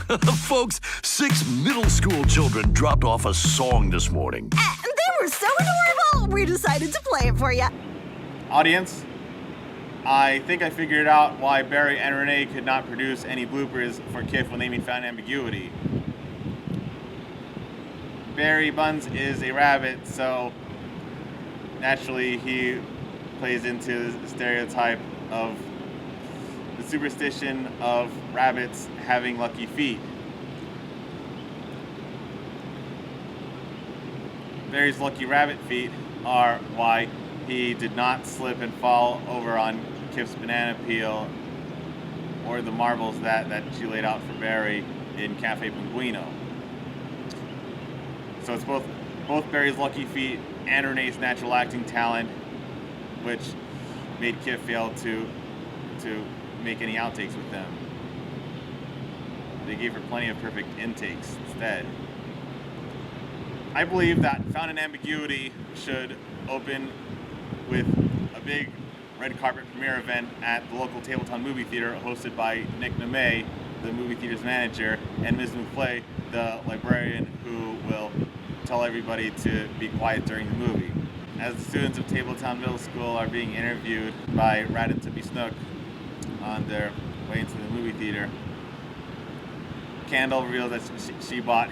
Folks, 6 middle school children dropped off a song this morning. They were so adorable, we decided to play it for you. Audience, I think I figured out why Barry and Renee could not produce any bloopers for KIF when they found ambiguity. Barry Buns is a rabbit, so naturally he plays into the stereotype of the superstition of rabbits having lucky feet. Barry's lucky rabbit feet are why he did not slip and fall over on KIF's banana peel or the marbles that she laid out for Barry in Cafe Pinguino. So it's both Barry's lucky feet and Renee's natural acting talent, which made KIF fail to make any outtakes with them. They gave her plenty of perfect intakes instead. I believe that Found in Ambiguity should open with a big red carpet premiere event at the local Tabletown movie theater hosted by Nick Nemay, the movie theater's manager, and Ms. Muflay, the librarian who will tell everybody to be quiet during the movie. As the students of Tabletown Middle School are being interviewed by Rad and Tippy Snook on their way into the movie theater, Candle reveals that she bought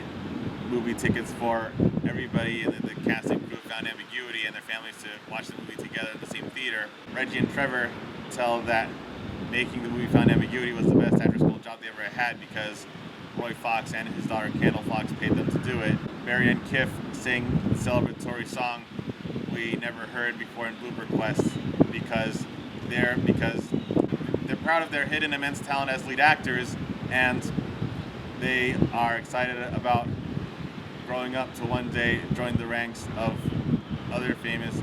movie tickets for everybody in the cast and crew Found Ambiguity and their families to watch the movie together in the same theater. Reggie and Trevor tell that making the movie Found Ambiguity was the best after-school job they ever had because Roy Fox and his daughter Candle Fox paid them to do it. Barry and KIF sing the celebratory song we never heard before in Blooper Quest because they're proud of their hidden immense talent as lead actors, and they are excited about growing up to one day join the ranks of other famous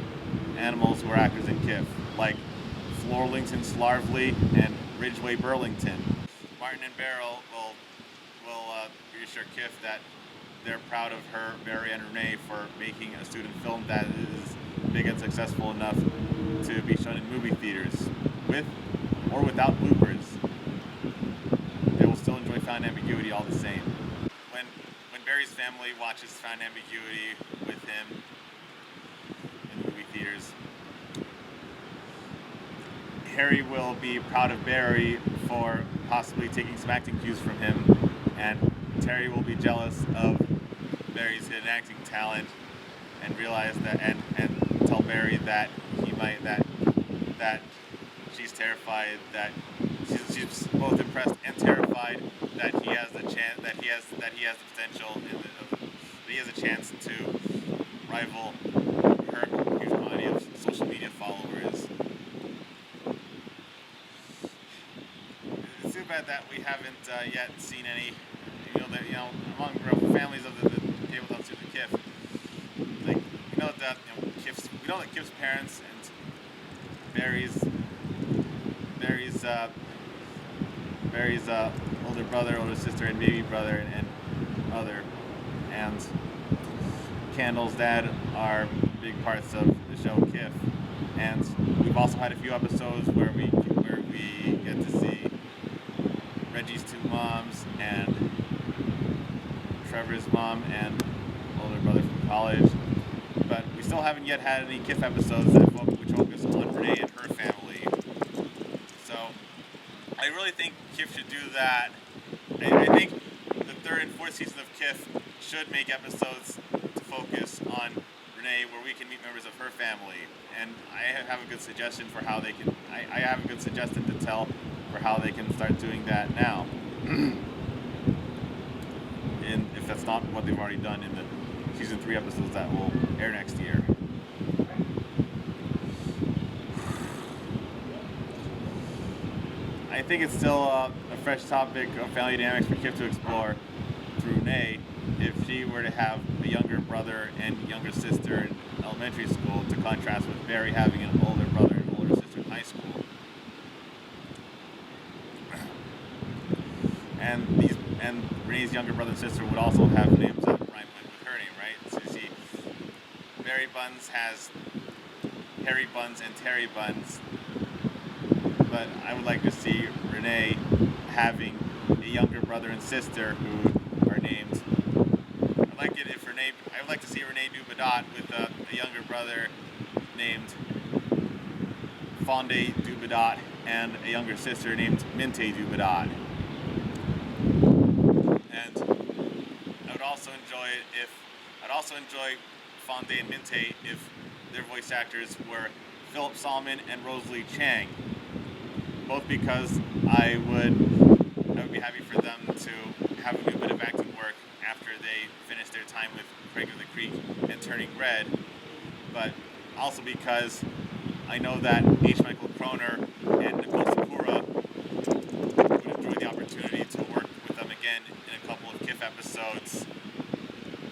animals who are actors in KIF, like Florlington Slarvely and Ridgeway Burlington. Martin and Beryl will reassure KIF that they're proud of her, Barry and Renee, for making a student film that is big and successful enough to be shown in movie theaters, with or without bloopers. They will still enjoy Found Ambiguity all the same. When Barry's family watches Found Ambiguity with him in movie theaters, Harry will be proud of Barry for possibly taking some acting cues from him, and Terry will be jealous of Barry's hidden acting talent and realize that and tell Barry that that she's terrified, that she's both impressed and terrified that he has the chance, that he has the potential, that he has a chance to rival her huge quantity of social media followers. It's too bad that we haven't yet seen any, among families of the Tabletop Student KIF. Like, we know that KIF's parents and Barry's older brother, older sister, and baby brother and mother, and Candle's dad are big parts of the show KIF. And we've also had a few episodes where we get to see Reggie's two moms and Trevor's mom and older brother from college. But we still haven't yet had any KIF episodes which focus on Renee and her family. So I really think KIF should do that. I think the third and fourth season of KIF should make episodes to focus on Renee where we can meet members of her family. And I have a good suggestion for how they can, I have a good suggestion to tell for how they can start doing that now. And if that's not what they've already done in the season 3 episodes that will air next year. I think it's still a fresh topic of family dynamics for KIF to explore through Renee if she were to have a younger brother and younger sister in elementary school to contrast with Barry having an older brother and older sister in high school. And Renee's younger brother and sister would also have names that rhyme with her name, right? So you see, Barry Buns has Harry Buns and Terry Buns, but I would like to see Renee having a younger brother brother and sister who are named. I would like to see Rene Dubadot with a younger brother named Fonde Dubadot and a younger sister named Minte Dubadot. And I'd also enjoy Fonde and Minte if their voice actors were Philip Salmon and Rosalie Chang. Both because I would be happy for them to have a new bit of acting work after they finish their time with Craig of the Creek and Turning Red, but also because I know that H. Michael Kroner and Nicole Sakura would enjoy the opportunity to work with them again in a couple of KIF episodes,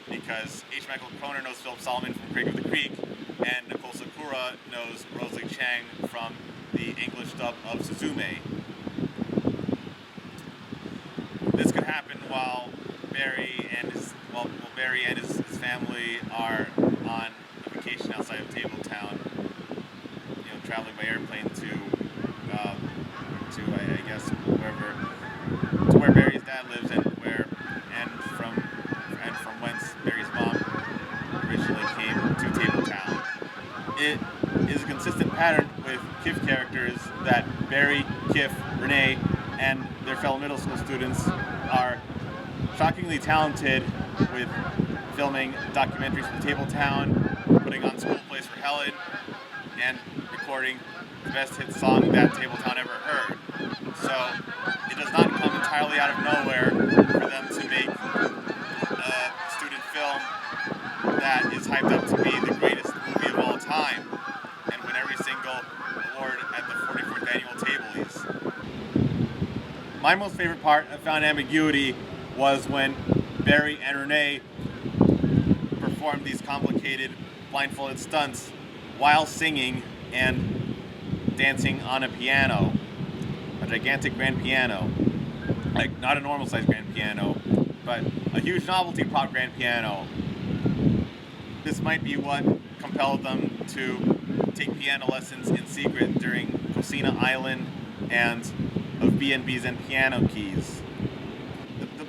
because H. Michael Kroner knows Philip Solomon from Craig of the Creek, and Nicole Sakura knows Rosalie Chang from the English dub of Suzume. This could happen while Barry and his family are on a vacation outside of Tabletown, traveling by airplane to I guess where Barry's dad lives and from whence Barry's mom originally came to Tabletown. It is a consistent pattern with KIF characters that Barry, KIF, Renee, and their fellow middle school students are shockingly talented with filming documentaries from Tabletown, putting on school plays for Helen, and recording the best hit song that Tabletown ever heard. So it does not come entirely out of nowhere for them to make a student film that is hyped up to be the greatest movie of all time and win every single award at the 44th annual Tablies. My most favorite part of Found Ambiguity was when Barry and Renee performed these complicated blindfolded stunts while singing and dancing on a piano, a gigantic grand piano, like not a normal sized grand piano, but a huge novelty prop grand piano. This might be what compelled them to take piano lessons in secret during Cocina Island and of B&Bs and Piano Keys.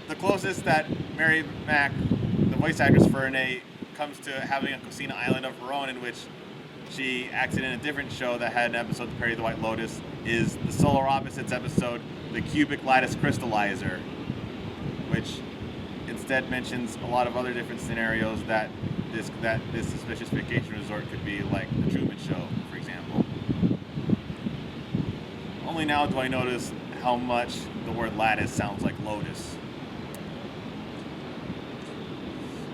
The closest that Mary Mack, the voice actress for Renee, comes to having a Cocina Island of her own in which she acted in a different show that had an episode of Perry the White Lotus is the Solar Opposites episode, The Cubic Lattice Crystallizer, which instead mentions a lot of other different scenarios that this suspicious vacation resort could be, like the Truman Show, for example. Only now do I notice how much the word lattice sounds like lotus.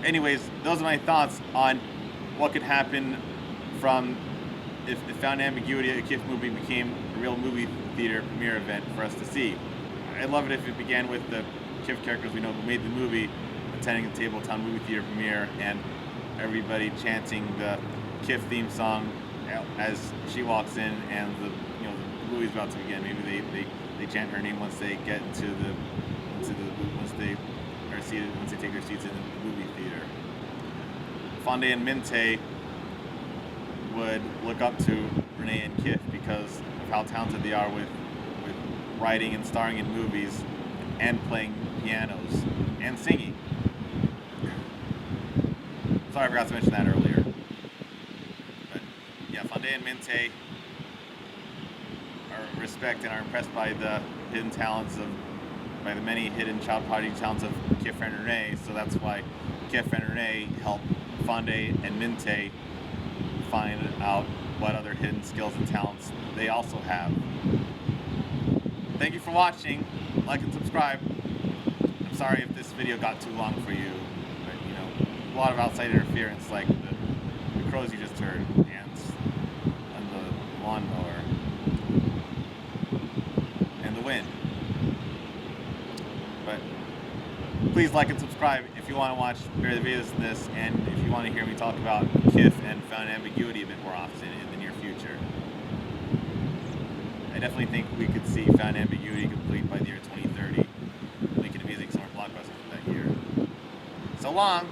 Anyways, those are my thoughts on what could happen from if Found Ambiguity, a KIF movie, became a real movie theater premiere event for us to see. I'd love it if it began with the KIF characters we know who made the movie attending the Tabletown movie theater premiere and everybody chanting the KIF theme song as she walks in and the movie's about to begin. Maybe they chant her name once they get once they are seated, once they take their seats in the movie theater. Fonde and Minte would look up to Renee and KIF because of how talented they are with writing and starring in movies and playing pianos and singing. Sorry, I forgot to mention that earlier. But yeah, Fonde and Minte are respect and are impressed by the hidden talents by the many hidden child prodigy talents of KIF and Renee, so that's why KIF and Renee help Fonde and Minte find out what other hidden skills and talents they also have. Thank you for watching. Like and subscribe. I'm sorry if this video got too long for you, but a lot of outside interference like the crows you just heard and the lawnmower and the wind. But please like and subscribe if you want to watch better videos than this, and if you want to hear me talk about KIF and Found Ambiguity a bit more often in the near future. I definitely think we could see Found Ambiguity complete by the year 2030, making an amazing summer blockbuster for that year. So long!